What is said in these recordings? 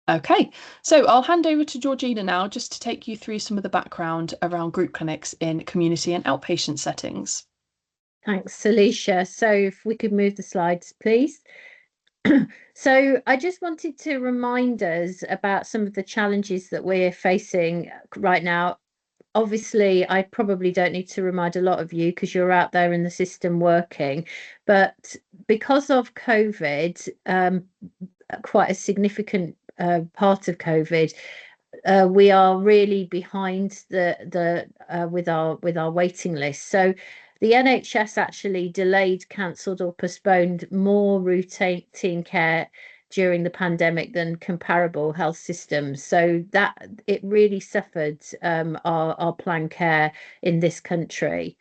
Okay, so I'll hand over to Georgina now just to take you through some of the background around group clinics in community and outpatient settings. Thanks, Alicia. So if we could move the slides, please. So I just wanted to remind us about some of the challenges that we're facing right now. Obviously, I probably don't need to remind a lot of you because you're out there in the system working, but because of COVID, quite a significant part of COVID, we are really behind the with our waiting list. So the NHS actually delayed, cancelled, or postponed more routine care during the pandemic than comparable health systems. So that it really suffered our planned care in this country.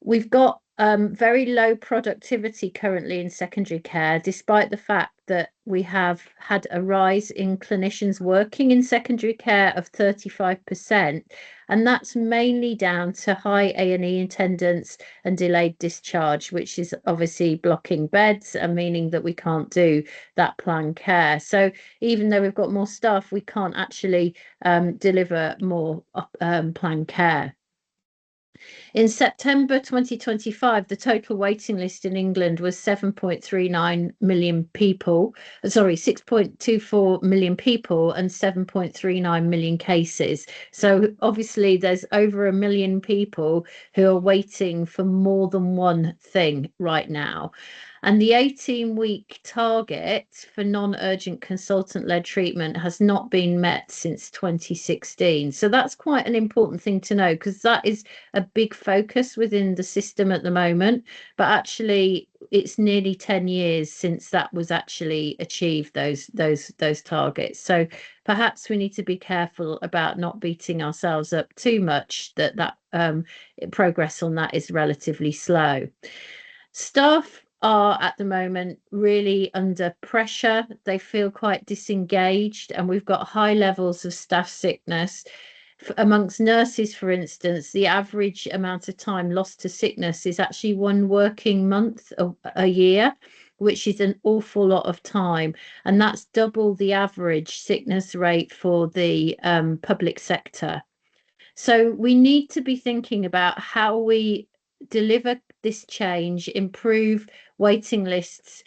We've got very low productivity currently in secondary care, despite the fact that we have had a rise in clinicians working in secondary care of 35%. And that's mainly down to high A&E attendance and delayed discharge, which is obviously blocking beds and meaning that we can't do that planned care. So even though we've got more staff, we can't actually deliver more planned care. In September 2025, the total waiting list in England was 7.39 million people, 6.24 million people and 7.39 million cases. So obviously there's over 1 million people who are waiting for more than one thing right now. And the 18-week target for non-urgent consultant-led treatment has not been met since 2016. So that's quite an important thing to know because that is a big focus within the system at the moment. But actually, it's nearly 10 years since that was actually achieved, those targets. So perhaps we need to be careful about not beating ourselves up too much that progress on that is relatively slow. Staff are at the moment really under pressure. They feel quite disengaged, and we've got high levels of staff sickness. Amongst nurses, for instance, the average amount of time lost to sickness is actually 1 working month a year, which is an awful lot of time. And that's double the average sickness rate for the public sector. So we need to be thinking about how we deliver this change, improve waiting lists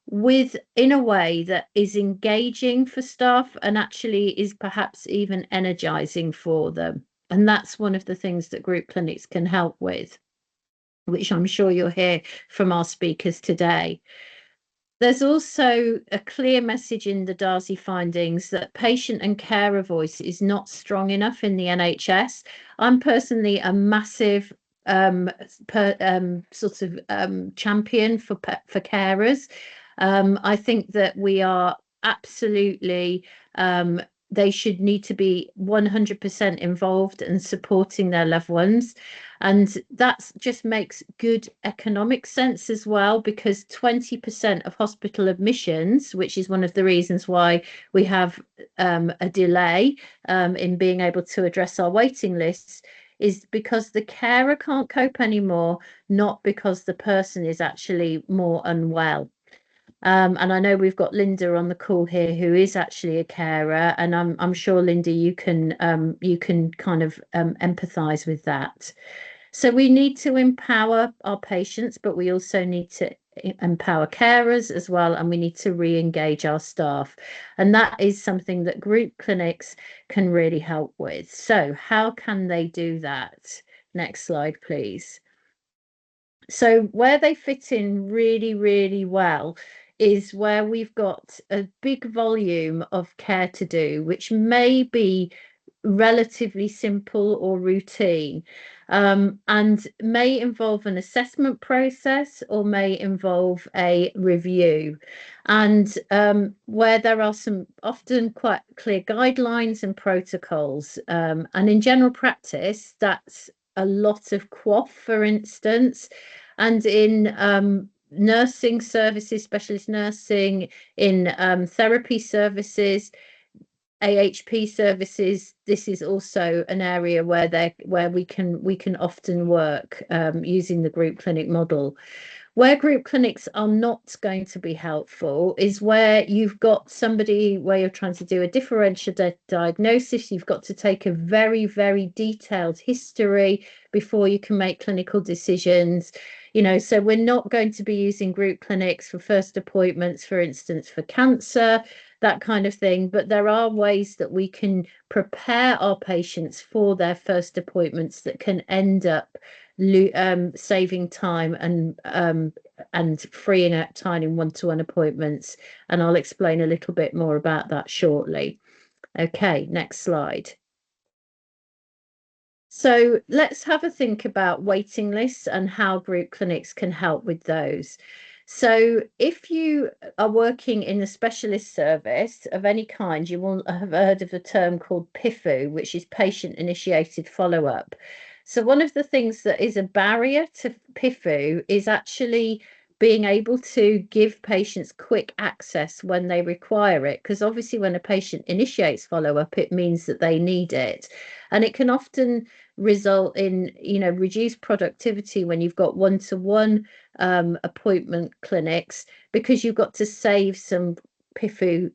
in a way that is engaging for staff and actually is perhaps even energizing for them. And that's one of the things that group clinics can help with, which I'm sure you'll hear from our speakers today. There's also a clear message in the Darcy findings that patient and carer voice is not strong enough in the NHS. I'm personally a massive champion for carers. I think that we are absolutely they should need to be 100% involved and supporting their loved ones. And that just makes good economic sense as well, because 20% of hospital admissions, which is one of the reasons why we have a delay in being able to address our waiting lists, is because the carer can't cope anymore, not because the person is actually more unwell. And I know we've got Linda on the call here, who is actually a carer, and I'm sure, Linda, you can kind of empathise with that. So we need to empower our patients, but we also need to empower carers as well, and we need to re-engage our staff. And that is something that group clinics can really help with. So how can they do that? Next slide, please. So where they fit in really, really well is where we've got a big volume of care to do, which may be relatively simple or routine, and may involve an assessment process or may involve a review. And where there are some often quite clear guidelines and protocols. And in general practice, that's a lot of QOF, for instance, and in nursing services, specialist nursing, in therapy services, AHP services. This is also an area where we can often work using the group clinic model. Where group clinics are not going to be helpful is where you've got somebody where you're trying to do a differential diagnosis. You've got to take a very, very detailed history before you can make clinical decisions. So we're not going to be using group clinics for first appointments, for instance, for cancer, that kind of thing. But there are ways that we can prepare our patients for their first appointments that can end up saving time and freeing up time in one-to-one appointments. And I'll explain a little bit more about that shortly. Okay, next slide. So let's have a think about waiting lists and how group clinics can help with those. So if you are working in a specialist service of any kind, you will have heard of a term called PIFU, which is patient-initiated follow-up. So one of the things that is a barrier to PIFU is actually being able to give patients quick access when they require it, because obviously when a patient initiates follow-up, it means that they need it. And it can often result in, reduced productivity when you've got one-to-one appointment clinics, because you've got to save some PIFU,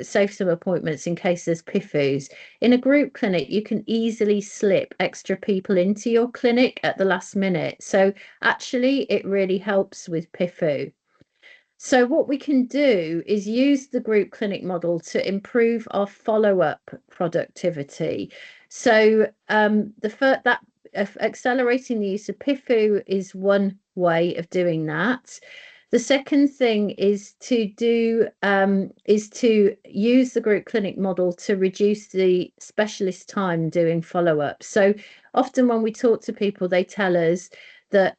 save some appointments in case there's PIFUs. In a group clinic, you can easily slip extra people into your clinic at the last minute. So actually, it really helps with PIFU. So what we can do is use the group clinic model to improve our follow-up productivity. So accelerating the use of PIFU is one way of doing that. The second thing is to use the group clinic model to reduce the specialist time doing follow-up. So often when we talk to people, they tell us that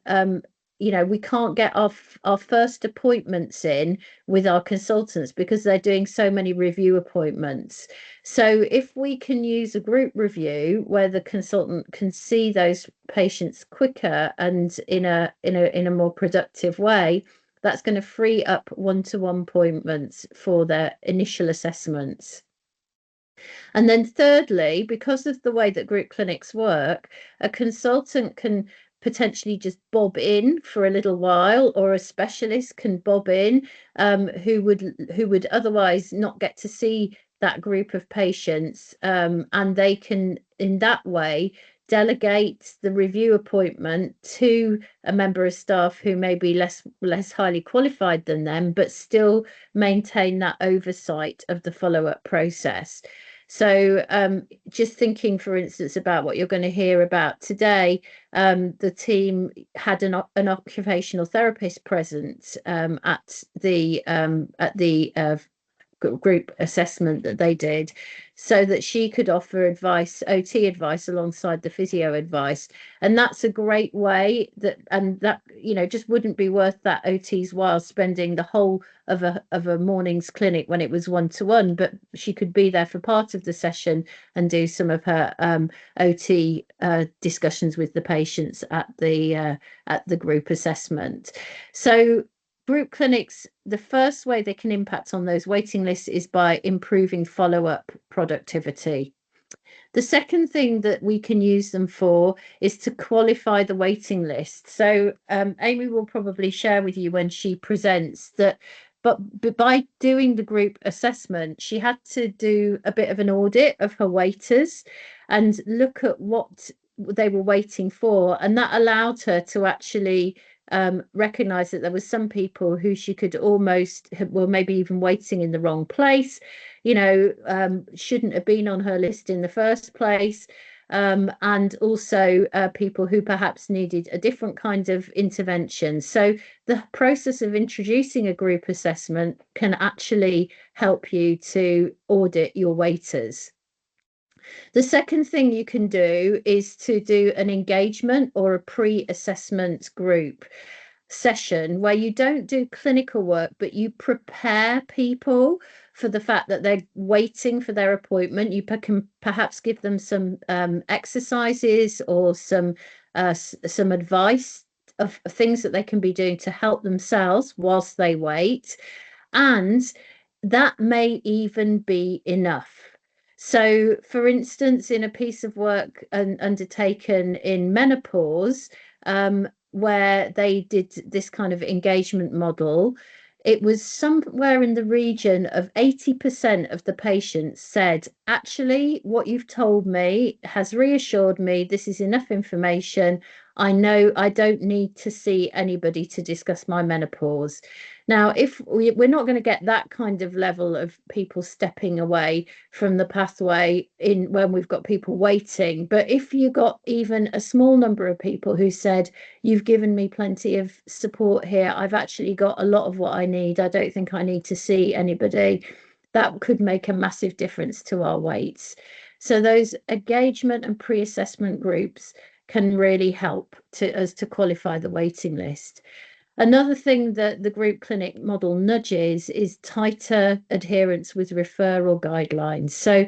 we can't get our first appointments in with our consultants because they're doing so many review appointments. So if we can use a group review where the consultant can see those patients quicker and in a more productive way, that's going to free up one-to-one appointments for their initial assessments. And then thirdly, because of the way that group clinics work, a consultant can potentially just bob in for a little while, or a specialist can bob in who would otherwise not get to see that group of patients, and they can in that way delegate the review appointment to a member of staff who may be less highly qualified than them, but still maintain that oversight of the follow-up process. So just thinking, for instance, about what you're going to hear about today, the team had an occupational therapist present at the group assessment that they did, so that she could offer OT advice alongside the physio advice. And that's a great way that just wouldn't be worth that OT's while spending the whole of a morning's clinic when it was one-to-one, but she could be there for part of the session and do some of her OT discussions with the patients at the group assessment. So group clinics, the first way they can impact on those waiting lists is by improving follow-up productivity. The second thing that we can use them for is to qualify the waiting list. So Amy will probably share with you when she presents that, but by doing the group assessment, she had to do a bit of an audit of her waiters and look at what they were waiting for. And that allowed her to actually recognize that there was some people who she could almost, well, maybe even waiting in the wrong place, shouldn't have been on her list in the first place. And also people who perhaps needed a different kind of intervention. So the process of introducing a group assessment can actually help you to audit your waiters. The second thing you can do is to do an engagement or a pre-assessment group session where you don't do clinical work, but you prepare people for the fact that they're waiting for their appointment. You can perhaps give them some exercises or some advice of things that they can be doing to help themselves whilst they wait. And that may even be enough. So, for instance, in a piece of work undertaken in menopause, where they did this kind of engagement model, it was somewhere in the region of 80% of the patients said, actually, what you've told me has reassured me. This is enough information. I know I don't need to see anybody to discuss my menopause. Now, if we're not going to get that kind of level of people stepping away from the pathway in when we've got people waiting, but if you got even a small number of people who said, you've given me plenty of support here, I've actually got a lot of what I need, I don't think I need to see anybody, that could make a massive difference to our waits. So those engagement and pre-assessment groups can really help us to qualify the waiting list. Another thing that the group clinic model nudges is tighter adherence with referral guidelines. So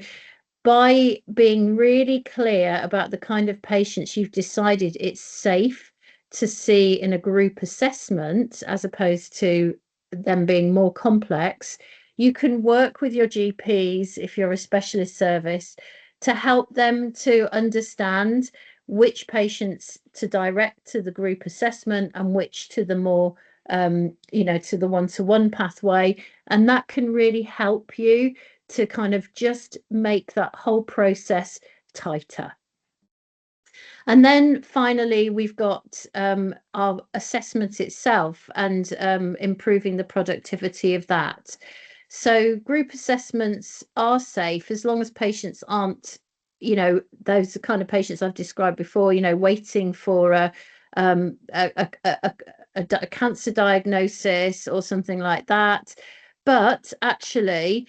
by being really clear about the kind of patients you've decided it's safe to see in a group assessment, as opposed to them being more complex, you can work with your GPs, if you're a specialist service, to help them to understand which patients to direct to the group assessment and which to the more to the one-to-one pathway. And that can really help you to kind of just make that whole process tighter. And then finally, we've got our assessment itself and improving the productivity of that. So group assessments are safe as long as patients aren't, those kind of patients I've described before, waiting for a cancer diagnosis or something like that. But actually,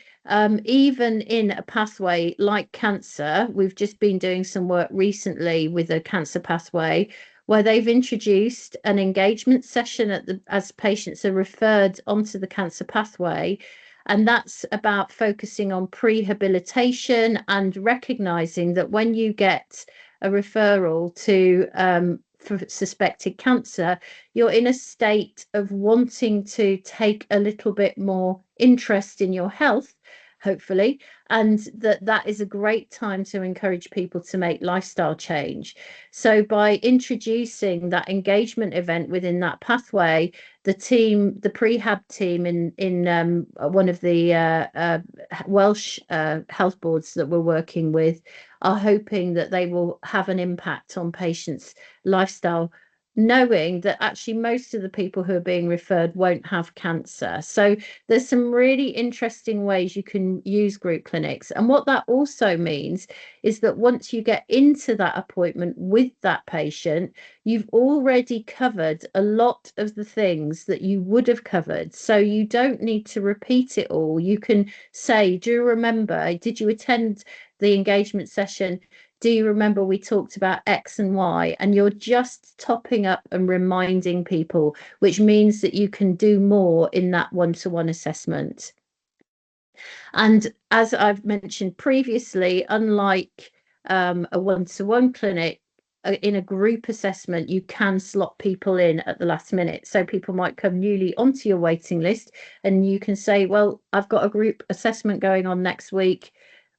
even in a pathway like cancer, we've just been doing some work recently with a cancer pathway where they've introduced an engagement session as patients are referred onto the cancer pathway. And that's about focusing on prehabilitation and recognizing that when you get a referral for suspected cancer, you're in a state of wanting to take a little bit more interest in your health, hopefully, and that is a great time to encourage people to make lifestyle change. So by introducing that engagement event within that pathway, the prehab team in one of the Welsh health boards that we're working with are hoping that they will have an impact on patients' lifestyle, knowing that actually most of the people who are being referred won't have cancer. So there's some really interesting ways you can use group clinics. And what that also means is that once you get into that appointment with that patient, you've already covered a lot of the things that you would have covered. So you don't need to repeat it all. You can say, do you remember, did you attend the engagement session? Do you remember we talked about X and Y? And you're just topping up and reminding people, which means that you can do more in that one-to-one assessment. And as I've mentioned previously, unlike a one-to-one clinic, in a group assessment, you can slot people in at the last minute. So people might come newly onto your waiting list and you can say, well, I've got a group assessment going on next week.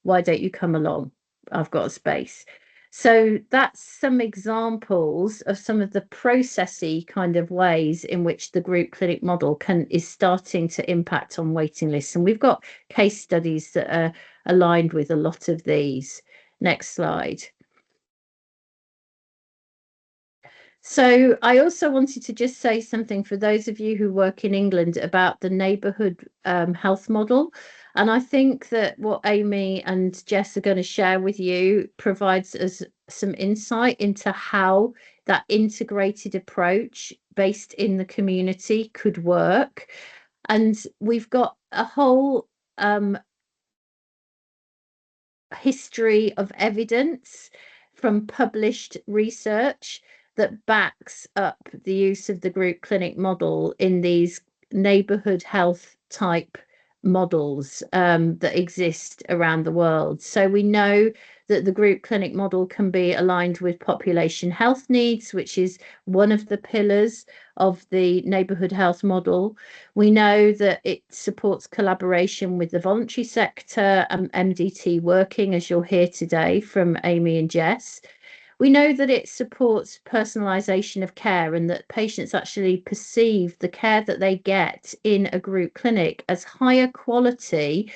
Why don't you come along? I've got a space. So that's some examples of some of the processy kind of ways in which the group clinic model is starting to impact on waiting lists. And we've got case studies that are aligned with a lot of these. Next slide. So I also wanted to just say something for those of you who work in England about the neighbourhood health model. And I think that what Amy and Jess are going to share with you provides us some insight into how that integrated approach based in the community could work. And we've got a whole history of evidence from published research that backs up the use of the group clinic model in these neighbourhood health type models that exist around the world. So we know that the group clinic model can be aligned with population health needs, which is one of the pillars of the neighbourhood health model. We know that it supports collaboration with the voluntary sector and MDT working, as you'll hear today from Amy and Jess. We know that it supports personalisation of care and that patients actually perceive the care that they get in a group clinic as higher quality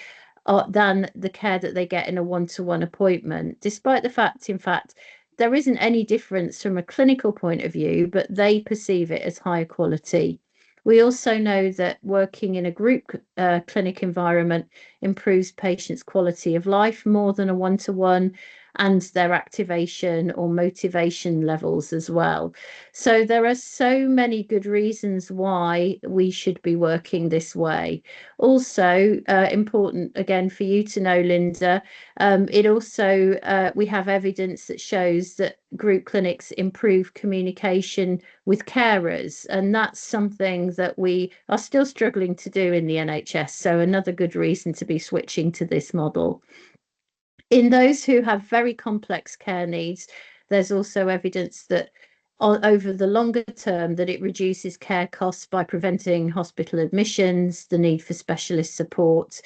than the care that they get in a one-to-one appointment, despite the fact, in fact, there isn't any difference from a clinical point of view, but they perceive it as higher quality. We also know that working in a group clinic environment improves patients' quality of life more than a one-to-one, and their activation or motivation levels as well. So there are so many good reasons why we should be working this way. Also, important again for you to know, Linda, it also, we have evidence that shows that group clinics improve communication with carers, and that's something that we are still struggling to do in the NHS. So another good reason to be switching to this model. In those who have very complex care needs, there's also evidence that over the longer term that it reduces care costs by preventing hospital admissions, the need for specialist support.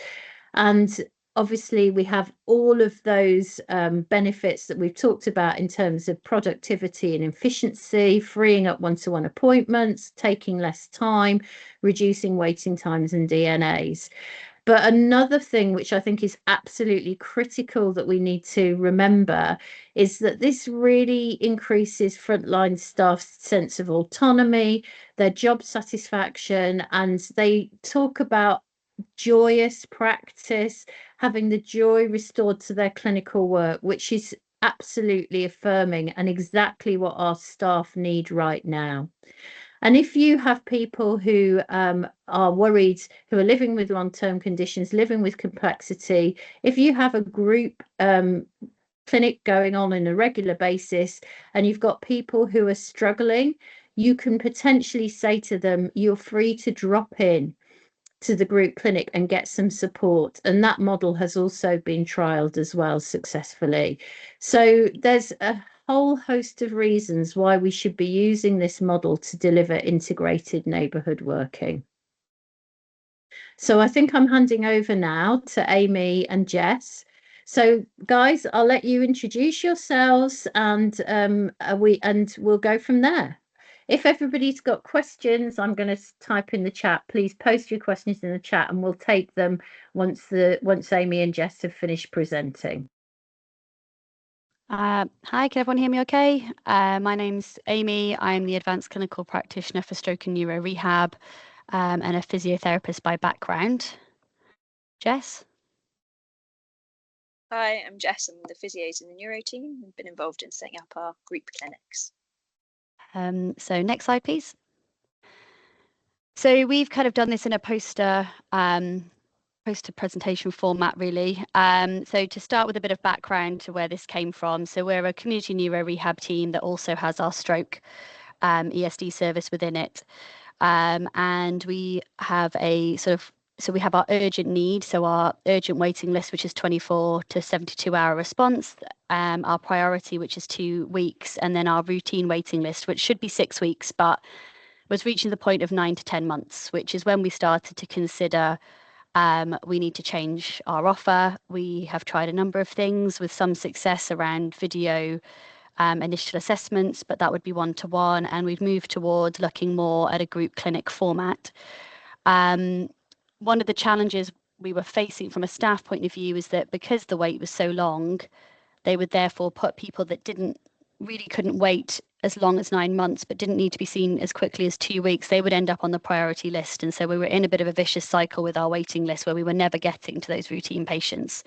And obviously we have all of those benefits that we've talked about in terms of productivity and efficiency, freeing up one-to-one appointments, taking less time, reducing waiting times and DNAs. But another thing which I think is absolutely critical that we need to remember is that this really increases frontline staff's sense of autonomy, their job satisfaction, and they talk about joyous practice, having the joy restored to their clinical work, which is absolutely affirming and exactly what our staff need right now. And if you have people who are worried, who are living with long-term conditions, living with complexity, if you have a group clinic going on a regular basis and you've got people who are struggling, you can potentially say to them, you're free to drop in to the group clinic and get some support. And that model has also been trialed as well successfully. So there's a whole host of reasons why we should be using this model to deliver integrated neighbourhood working. So I think I'm handing over now to Amy and Jess. So guys, I'll let you introduce yourselves and we'll go from there. If everybody's got questions, I'm going to type in the chat. Please post your questions in the chat and we'll take them once Amy and Jess have finished presenting. Hi, can everyone hear me okay? My name's Amy. I'm the Advanced Clinical Practitioner for Stroke and Neuro Rehab and a physiotherapist by background. Jess? Hi, I'm Jess. I'm the physios in the neuro team. I've been involved in setting up our group clinics. So next slide, please. So we've kind of done this in a poster presentation format, really. So to start with a bit of background to where this came from. So we're a community neuro rehab team that also has our stroke ESD service within it. And we have we have our urgent need, so our urgent waiting list, which is 24 to 72-hour response, our priority, which is 2 weeks, and then our routine waiting list, which should be 6 weeks, but was reaching the point of 9 to 10 months, which is when we started to consider we need to change our offer. We have tried a number of things with some success around video initial assessments, but that would be one-to-one, and we've moved towards looking more at a group clinic format. One of the challenges we were facing from a staff point of view is that because the wait was so long, they would therefore put people that couldn't wait as long as 9 months, but didn't need to be seen as quickly as 2 weeks. They would end up on the priority list. And so we were in a bit of a vicious cycle with our waiting list where we were never getting to those routine patients.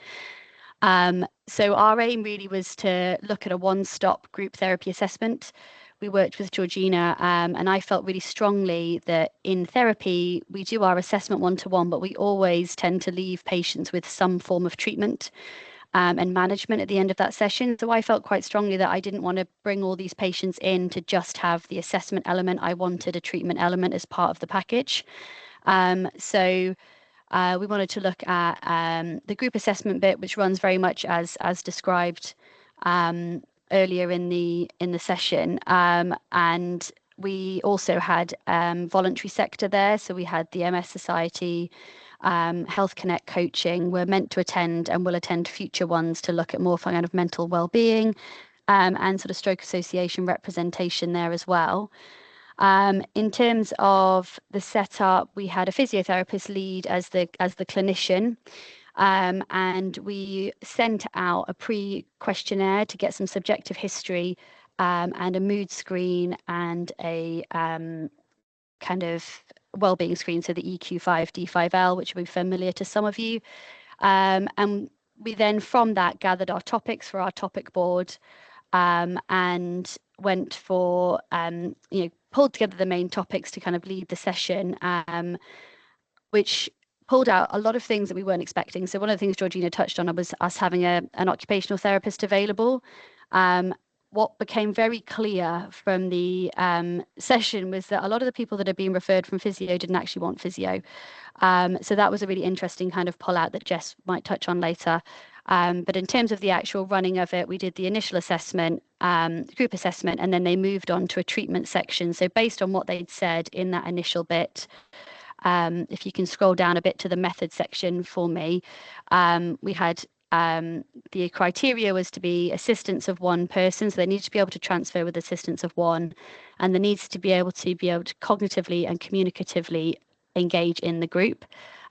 So our aim really was to look at a one-stop group therapy assessment. We worked with Georgina and I felt really strongly that in therapy, we do our assessment one-to-one, but we always tend to leave patients with some form of treatment and management at the end of that session. So I felt quite strongly that I didn't want to bring all these patients in to just have the assessment element. I wanted a treatment element as part of the package. So we wanted to look at the group assessment bit, which runs very much as described earlier in the session, and we also had voluntary sector there. So we had the MS Society, Health Connect coaching. We're meant to attend and will attend future ones to look at more kind of mental well-being. and sort of stroke association representation there as well. In terms of the setup, we had a physiotherapist lead as the clinician, and we sent out a pre-questionnaire to get some subjective history, and a mood screen and a kind of wellbeing screen, so the EQ5 D5L, which will be familiar to some of you. And we then from that gathered our topics for our topic board, and went for pulled together the main topics to kind of lead the session, which pulled out a lot of things that we weren't expecting. So one of the things Georgina touched on was us having an occupational therapist available. What became very clear from the session was that a lot of the people that had been referred from physio didn't actually want physio. So that was a really interesting kind of pull out that Jess might touch on later. But in terms of the actual running of it, we did the initial assessment, group assessment, and then they moved on to a treatment section. So based on what they'd said in that initial bit, if you can scroll down a bit to the method section for me, we had the criteria was to be assistance of one person, so they need to be able to transfer with assistance of one, and there needs to be able to cognitively and communicatively engage in the group.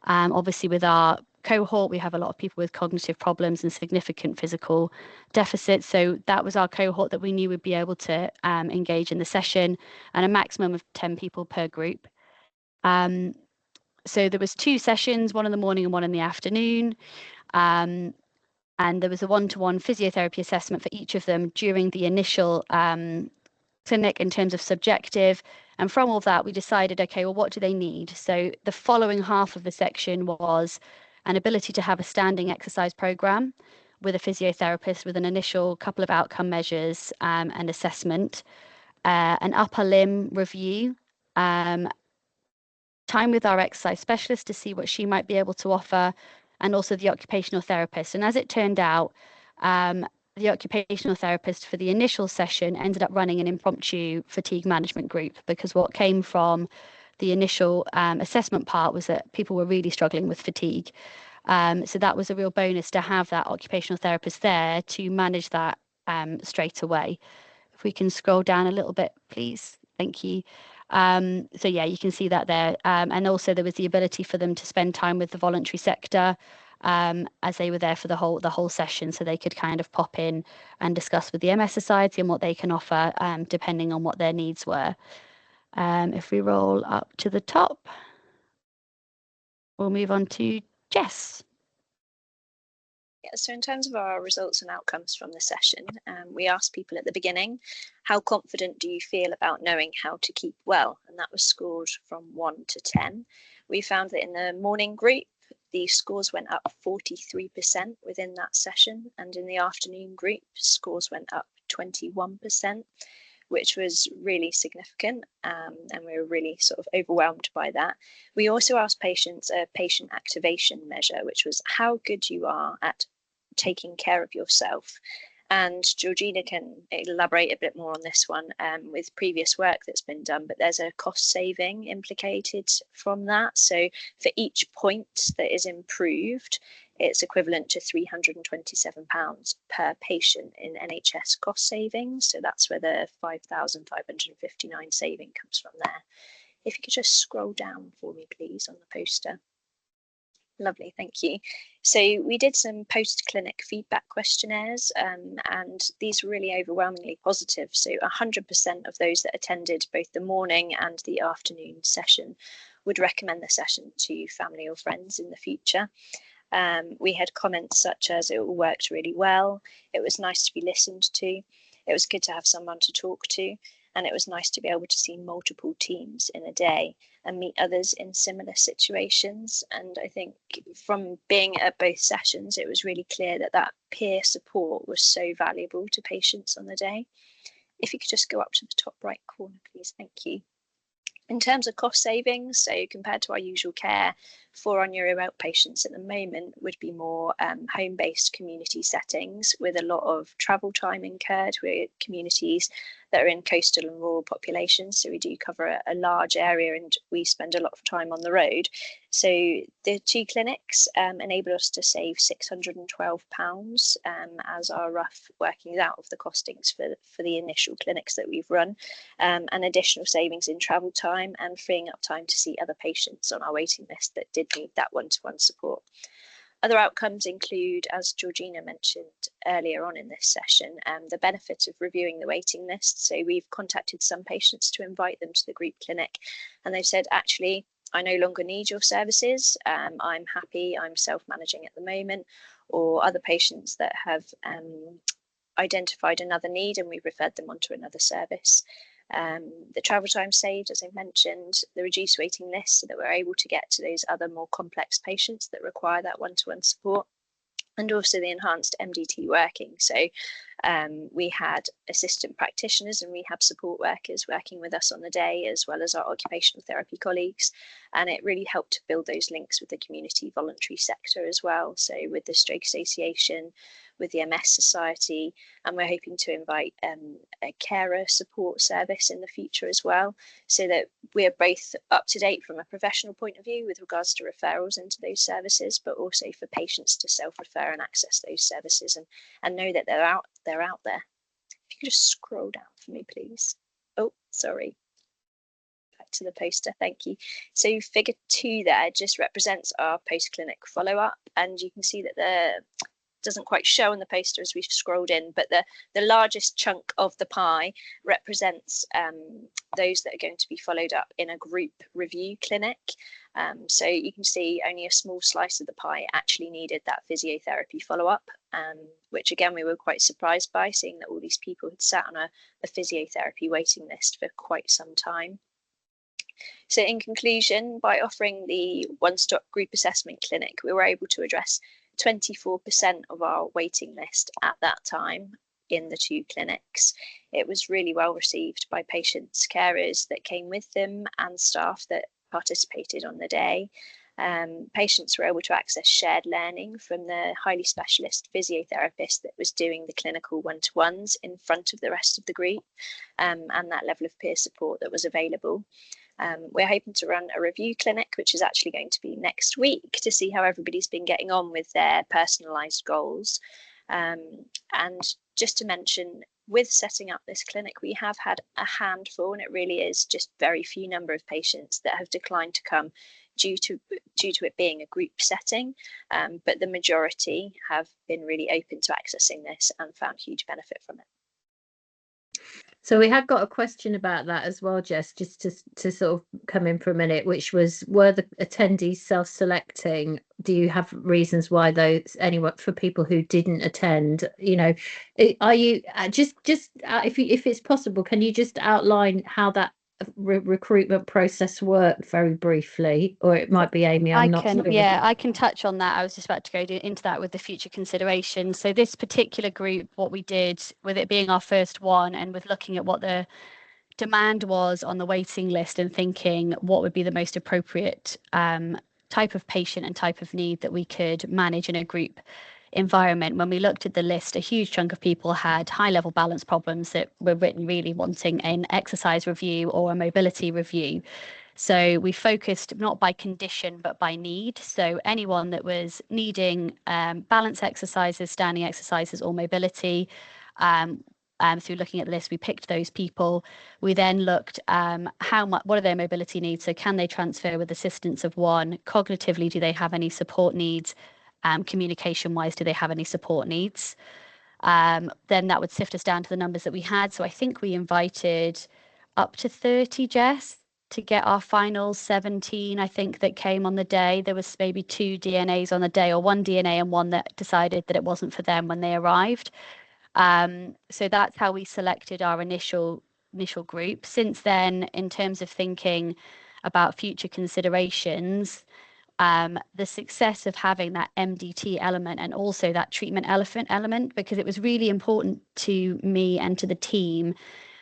Obviously with our cohort, we have a lot of people with cognitive problems and significant physical deficits, so that was our cohort that we knew would be able to engage in the session, and a maximum of 10 people per group. So there was 2 sessions, one in the morning and one in the afternoon. And there was a one-to-one physiotherapy assessment for each of them during the initial clinic in terms of subjective. And from all of that, we decided, okay, well, what do they need? So the following half of the section was an ability to have a standing exercise program with a physiotherapist with an initial couple of outcome measures and assessment, an upper limb review, time with our exercise specialist to see what she might be able to offer, and also the occupational therapist. And as it turned out, the occupational therapist for the initial session ended up running an impromptu fatigue management group, because what came from the initial assessment part was that people were really struggling with fatigue. So that was a real bonus to have that occupational therapist there to manage that straight away. If we can scroll down a little bit, please. Thank you. So yeah, you can see that there. And also there was the ability for them to spend time with the voluntary sector as they were there for the whole session, so they could kind of pop in and discuss with the MS Society and what they can offer depending on what their needs were. If we roll up to the top, we'll move on to Jess. Yeah, so in terms of our results and outcomes from the session, we asked people at the beginning, how confident do you feel about knowing how to keep well? And that was scored from 1 to 10. We found that in the morning group, the scores went up 43% within that session, and in the afternoon group, scores went up 21%, which was really significant, and we were really sort of overwhelmed by that. We also asked patients a patient activation measure, which was how good you are at taking care of yourself. And Georgina can elaborate a bit more on this one with previous work that's been done, but there's a cost saving implicated from that. So for each point that is improved, it's equivalent to £327 per patient in NHS cost savings. So that's where the 5,559 saving comes from there. If you could just scroll down for me, please, on the poster. Lovely, thank you. So we did some post-clinic feedback questionnaires, and these were really overwhelmingly positive. So 100% of those that attended both the morning and the afternoon session would recommend the session to family or friends in the future. We had comments such as it all worked really well, it was nice to be listened to, it was good to have someone to talk to, and it was nice to be able to see multiple teams in a day and meet others in similar situations. And I think from being at both sessions, it was really clear that that peer support was so valuable to patients on the day. If you could just go up to the top right corner, please. Thank you. In terms of cost savings, so compared to our usual care for our neuro outpatients at the moment would be more home-based community settings with a lot of travel time incurred, where communities that are in coastal and rural populations. So we do cover a large area, and we spend a lot of time on the road. So the 2 clinics enable us to save £612 as our rough workings out of the costings for the initial clinics that we've run, and additional savings in travel time and freeing up time to see other patients on our waiting list that did need that one-to-one support. Other outcomes include, as Georgina mentioned earlier on in this session, the benefit of reviewing the waiting list. So we've contacted some patients to invite them to the group clinic, and they've said, actually, I no longer need your services. I'm happy, I'm self-managing at the moment. Or other patients that have identified another need and we've referred them onto another service. The travel time saved, as I mentioned, the reduced waiting list so that we're able to get to those other more complex patients that require that one-to-one support, and also the enhanced MDT working. So we had assistant practitioners and rehab support workers working with us on the day, as well as our occupational therapy colleagues. And it really helped to build those links with the community voluntary sector as well. So with the Stroke Association, with the MS Society, and we're hoping to invite a carer support service in the future as well, so that we're both up to date from a professional point of view with regards to referrals into those services, but also for patients to self-refer and access those services and know that they're out there. If you could just scroll down for me, please. Oh, sorry. Back to the poster, thank you. So figure 2 there just represents our post-clinic follow-up, and you can see that the doesn't quite show on the poster as we've scrolled in, but the largest chunk of the pie represents those that are going to be followed up in a group review clinic. So you can see only a small slice of the pie actually needed that physiotherapy follow-up, which again we were quite surprised by, seeing that all these people had sat on a physiotherapy waiting list for quite some time. So in conclusion, by offering the one-stop group assessment clinic, we were able to address 24% of our waiting list at that time in the 2 clinics. It was really well received by patients, carers that came with them, and staff that participated on the day. Patients were able to access shared learning from the highly specialist physiotherapist that was doing the clinical one-to-ones in front of the rest of the group, and that level of peer support that was available. We're hoping to run a review clinic, which is actually going to be next week, to see how everybody's been getting on with their personalised goals. And just to mention, with setting up this clinic, we have had a handful, and it really is just very few number of patients that have declined to come due to it being a group setting, but the majority have been really open to accessing this and found huge benefit from it. So we have got a question about that as well, Jess, just to sort of come in for a minute, which was, were the attendees self-selecting? Do you have reasons why those, anyone, for people who didn't attend, you know, are you just if it's possible, can you just outline how that recruitment process worked very briefly? Or it might be Amy, I'm not sure. Yeah, I can touch on that. I was just about to go into that with the future consideration. So this particular group, what we did with it being our first one, and with looking at what the demand was on the waiting list and thinking what would be the most appropriate type of patient and type of need that we could manage in a group environment. When we looked at the list, a huge chunk of people had high level balance problems that were written really wanting an exercise review or a mobility review. So we focused not by condition, but by need. So anyone that was needing balance exercises, standing exercises, or mobility, through looking at the list, we picked those people. We then looked what are their mobility needs? So can they transfer with assistance of one? Cognitively, do they have any support needs? Communication-wise, do they have any support needs? Then that would sift us down to the numbers that we had. So I think we invited up to 30, Jess, to get our final 17, I think, that came on the day. There was maybe 2 DNAs on the day, or 1 DNA and one that decided that it wasn't for them when they arrived. So that's how we selected our initial group. Since then, in terms of thinking about future considerations, the success of having that MDT element and also that treatment element, because it was really important to me and to the team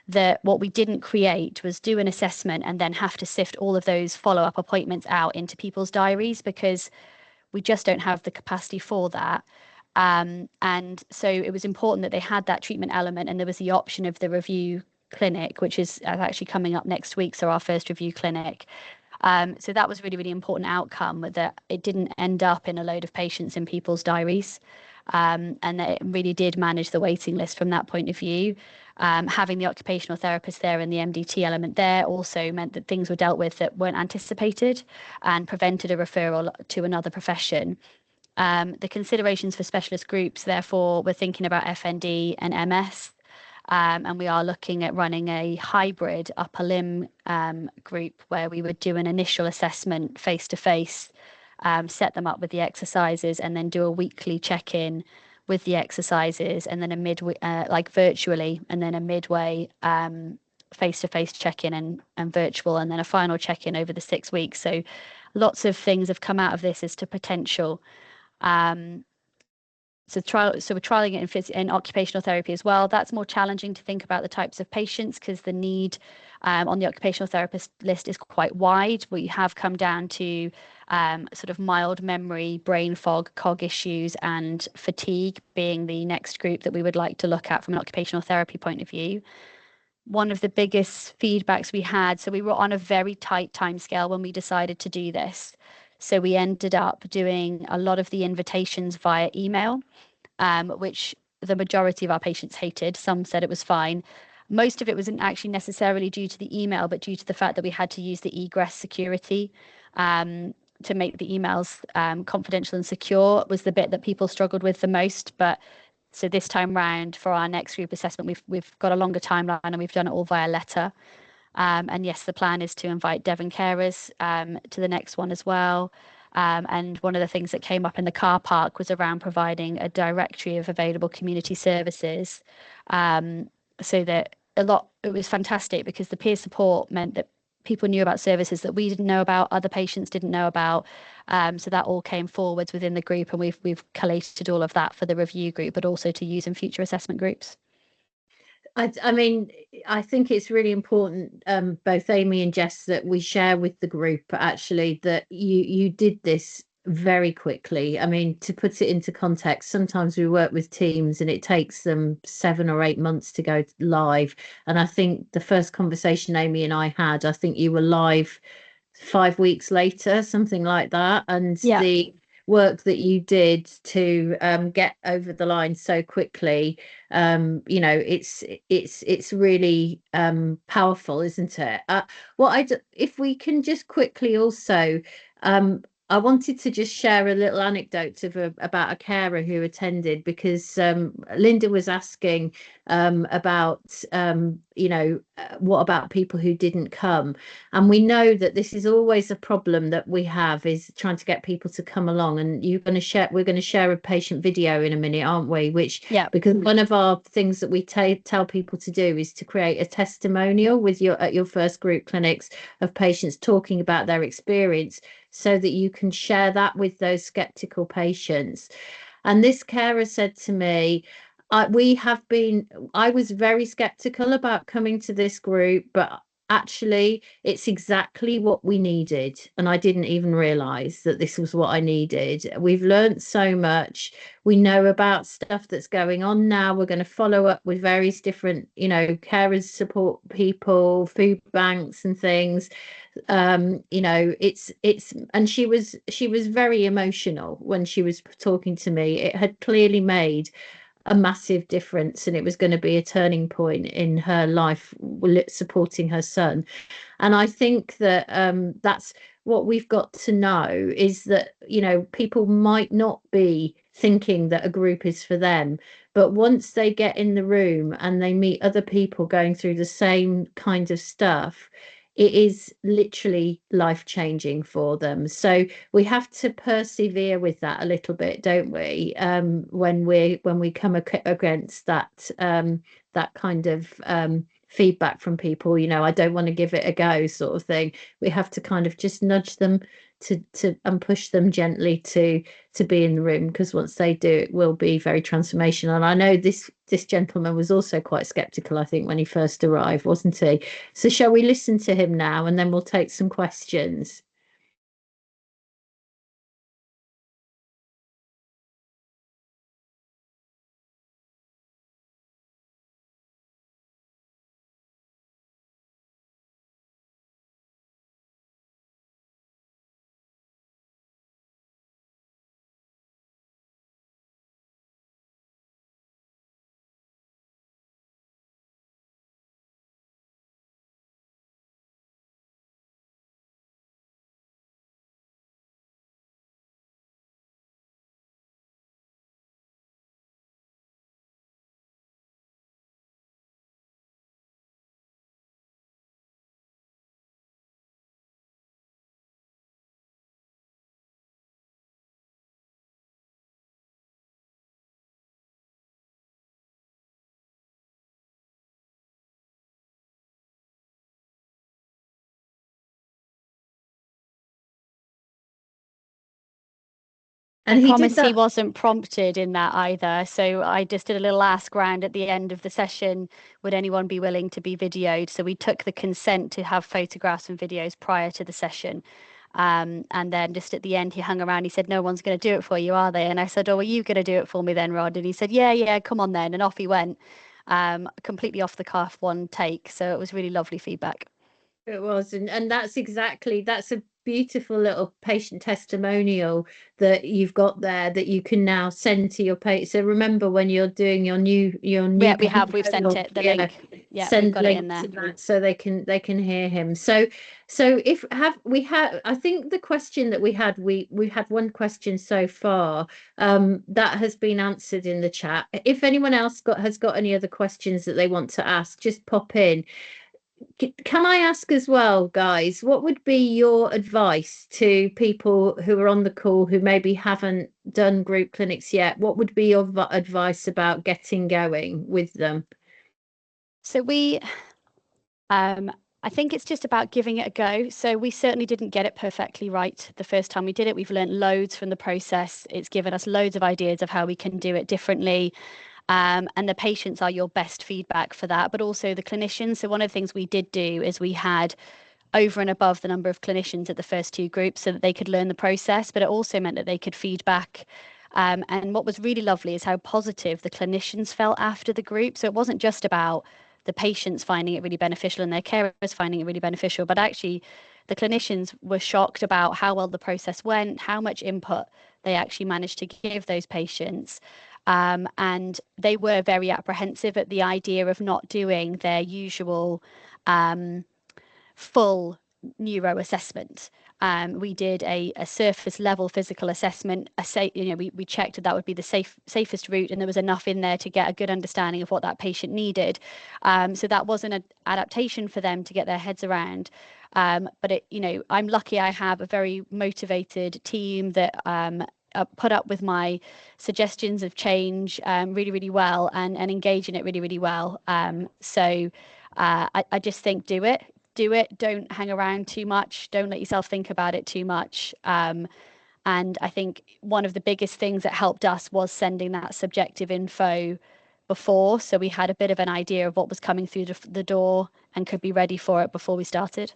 that what we didn't create was do an assessment and then have to sift all of those follow-up appointments out into people's diaries, because we just don't have the capacity for that. And so it was important that they had that treatment element, and there was the option of the review clinic, which is actually coming up next week, so our first review clinic. So that was really, really important outcome, that it didn't end up in a load of patients in people's diaries. And that it really did manage the waiting list from that point of view. Having the occupational therapist there and the MDT element there also meant that things were dealt with that weren't anticipated and prevented a referral to another profession. The considerations for specialist groups, therefore, we're thinking about FND and MS. And we are looking at running a hybrid upper limb group where we would do an initial assessment face to face, set them up with the exercises, and then do a weekly check-in with the exercises, and then a midway, like virtually, and then a midway face to face check-in and virtual, and then a final check-in over the 6 weeks. So lots of things have come out of this as to potential. So we're trialing it in occupational therapy as well. That's more challenging to think about the types of patients, because the need on the occupational therapist list is quite wide. We have come down to sort of mild memory, brain fog, cog issues, and fatigue being the next group that we would like to look at from an occupational therapy point of view. One of the biggest feedbacks we had, so we were on a very tight timescale when we decided to do this. So we ended up doing a lot of the invitations via email, which the majority of our patients hated. Some said it was fine. Most of it wasn't actually necessarily due to the email, but due to the fact that we had to use the egress security to make the emails confidential and secure was the bit that people struggled with the most. But so this time round for our next group assessment, we've got a longer timeline and we've done it all via letter. And yes, the plan is to invite Devon carers to the next one as well. And one of the things that came up in the car park was around providing a directory of available community services. So that it was fantastic, because the peer support meant that people knew about services that we didn't know about, other patients didn't know about. So that all came forwards within the group, and we've collated all of that for the review group, but also to use in future assessment groups. I mean, I think it's really important, both Amy and Jess, that we share with the group actually that you did this very quickly. I mean, to put it into context, sometimes we work with teams and it takes them 7 or 8 months to go live. And I think the first conversation Amy and I had, I think you were live 5 weeks later, something like that. And the work that you did to get over the line so quickly, it's really powerful, isn't it? If we can just quickly also, I wanted to just share a little anecdote about a carer who attended, because Linda was asking about what about people who didn't come, and we know that this is always a problem that we have, is trying to get people to come along. And we're going to share a patient video in a minute, aren't we? Because one of our things that we tell people to do is to create a testimonial at your first group clinics of patients talking about their experience, so that you can share that with those skeptical patients. And this carer said to me, I was very skeptical about coming to this group, but actually it's exactly what we needed, and I didn't even realize that this was what I needed. We've learned so much. We know about stuff that's going on now. We're going to follow up with various different carers support people, food banks and things. It's and she was very emotional when she was talking to me. It had clearly made a massive difference, and it was going to be a turning point in her life, supporting her son. And I think that that's what we've got to know, is that people might not be thinking that a group is for them, but once they get in the room and they meet other people going through the same kind of stuff, it is literally life-changing for them. So we have to persevere with that a little bit, don't we? When we come against that kind of feedback from people, I don't want to give it a go sort of thing. We have to kind of just nudge them to and push them gently to be in the room, because once they do, it will be very transformational. And I know this gentleman was also quite skeptical, I think, when he first arrived, wasn't he? So shall we listen to him now, and then we'll take some questions? And I he did promise he that. wasn't prompted in that either. So I just did a little ask round at the end of the session, would anyone be willing to be videoed? So we took the consent to have photographs and videos prior to the session. And then just at the end, he hung around. He said, no one's going to do it for you, are they? And I said, oh, are you going to do it for me then, Rod? And he said, yeah, come on then. And off he went, completely off the cuff, one take. So it was really lovely feedback. It was, and that's a beautiful little patient testimonial that you've got there that you can now send to your patient. So remember, when you're doing your new Yeah, we've sent it, the link. Yeah, we've send got it in link there. to that so they can hear him. So if I think the question that we had one question so far that has been answered in the chat. If anyone else has got any other questions that they want to ask, just pop in. Can I ask as well, guys, what would be your advice to people who are on the call who maybe haven't done group clinics yet? What would be your advice about getting going with them? So I think it's just about giving it a go. So we certainly didn't get it perfectly right the first time we did it. We've learned loads from the process. It's given us loads of ideas of how we can do it differently. And the patients are your best feedback for that, but also the clinicians. So one of the things we did do is we had over and above the number of clinicians at the first two groups so that they could learn the process, but it also meant that they could feedback. And what was really lovely is how positive the clinicians felt after the group. So it wasn't just about the patients finding it really beneficial and their carers finding it really beneficial, but actually the clinicians were shocked about how well the process went, how much input they actually managed to give those patients. And they were very apprehensive at the idea of not doing their usual full neuro assessment. We did a surface level physical assessment. We checked that would be the safest route, and there was enough in there to get a good understanding of what that patient needed. So that was an adaptation for them to get their heads around. But I'm lucky I have a very motivated team that put up with my suggestions of change really, really well and engage in it really, really well. So I just think do it. Don't hang around too much. Don't let yourself think about it too much. And I think one of the biggest things that helped us was sending that subjective info before, so we had a bit of an idea of what was coming through the door and could be ready for it before we started.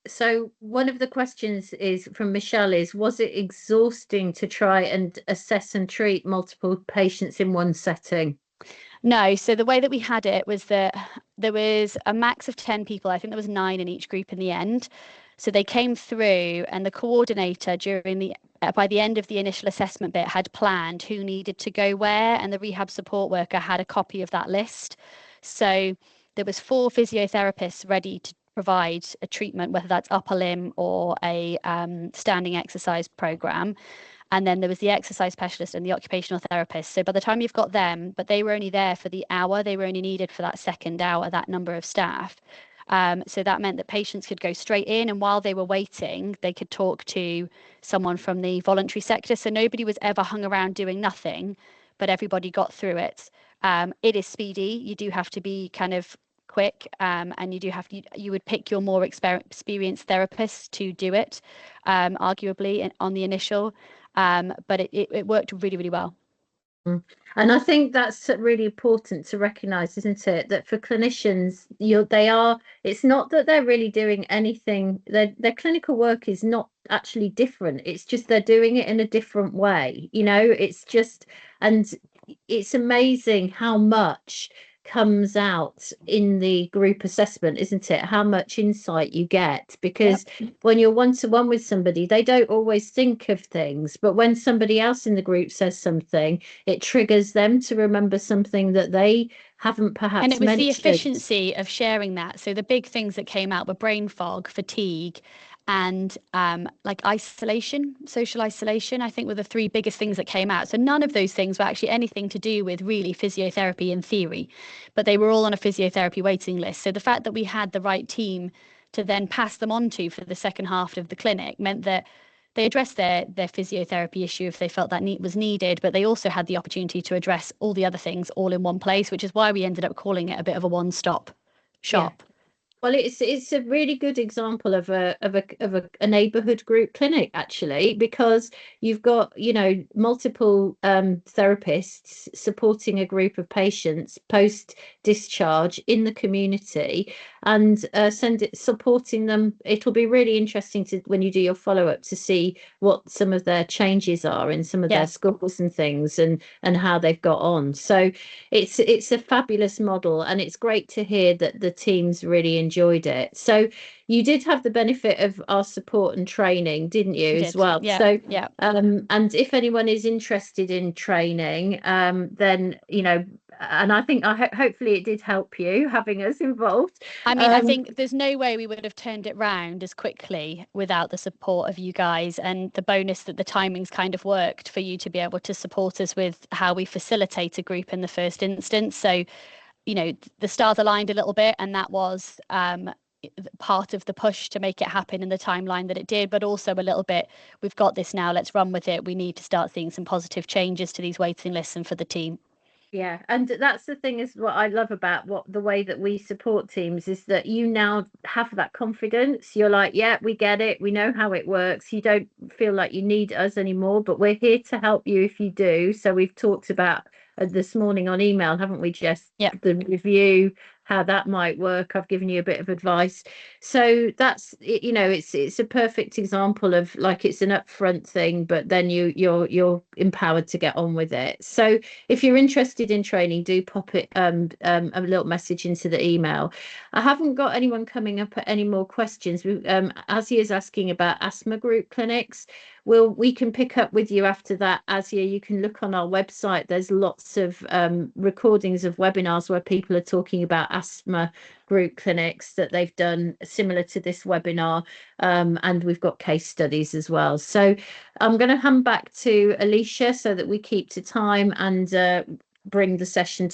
So one of the questions is from Michelle was it exhausting to try and assess and treat multiple patients in one setting? No, so the way that we had it was that there was a max of 10 people. I think there was 9 in each group in the end. So they came through, and the coordinator by the end of the initial assessment bit had planned who needed to go where, and the rehab support worker had a copy of that list. So there was 4 physiotherapists ready to provide a treatment, whether that's upper limb or a standing exercise program. And then there was the exercise specialist and the occupational therapist. So by the time you've got them, but they were only there for the hour, they were only needed for that second hour, that number of staff. So that meant that patients could go straight in, and while they were waiting, they could talk to someone from the voluntary sector. So nobody was ever hung around doing nothing, but everybody got through it. It is speedy. You do have to be kind of quick, and you would pick your more experienced therapists to do it, arguably on the initial. But it worked really, really well. And I think that's really important to recognize, isn't it? That for clinicians, it's not that they're really doing anything. Their clinical work is not actually different. It's just they're doing it in a different way. And it's amazing how much comes out in the group assessment, isn't it? How much insight you get, because when you're one-to-one with somebody, they don't always think of things, but when somebody else in the group says something, it triggers them to remember something that they haven't perhaps mentioned. And it was the efficiency of sharing that. So the big things that came out were brain fog, fatigue, and like social isolation, I think were the 3 biggest things that came out. So none of those things were actually anything to do with really physiotherapy in theory, but they were all on a physiotherapy waiting list. So the fact that we had the right team to then pass them on to for the second half of the clinic meant that they addressed their physiotherapy issue if they felt that was needed, but they also had the opportunity to address all the other things all in one place, which is why we ended up calling it a bit of a one-stop shop. Well, it's a really good example of a neighbourhood group clinic, actually, because you've got, you know, multiple therapists supporting a group of patients post discharge in the community, and supporting them. It'll be really interesting to, when you do your follow-up, to see what some of their changes are in some of their scores and things, and how they've got on. So it's a fabulous model, and it's great to hear that the teams really enjoyed it. So you did have the benefit of our support and training, didn't you, as well? Yeah, so yeah. And if anyone is interested in training, then, you know, and I think hopefully it did help you having us involved. I mean, I think there's no way we would have turned it round as quickly without the support of you guys, and the bonus that the timings kind of worked for you to be able to support us with how we facilitate a group in the first instance. So, you know, the stars aligned a little bit, and that was part of the push to make it happen in the timeline that it did, but also a little bit, we've got this now, let's run with it. We need to start seeing some positive changes to these waiting lists and for the team. Yeah, and that's the thing, is what I love about the way that we support teams, is that you now have that confidence. You're like, yeah, we get it, we know how it works. You don't feel like you need us anymore, but we're here to help you if you do. So we've talked about this morning on email, haven't we, Jess? Yeah. The review, how that might work. I've given you a bit of advice. So that's, you know, it's a perfect example of, like, it's an upfront thing, but then you're empowered to get on with it. So if you're interested in training, do pop it a little message into the email. I haven't got anyone coming up at any more questions. Asia is asking about asthma group clinics. We can pick up with you after that, Asia. You can look on our website. There's lots of recordings of webinars where people are talking about asthma group clinics that they've done similar to this webinar, and we've got case studies as well. So I'm going to hand back to Alicia so that we keep to time and bring the session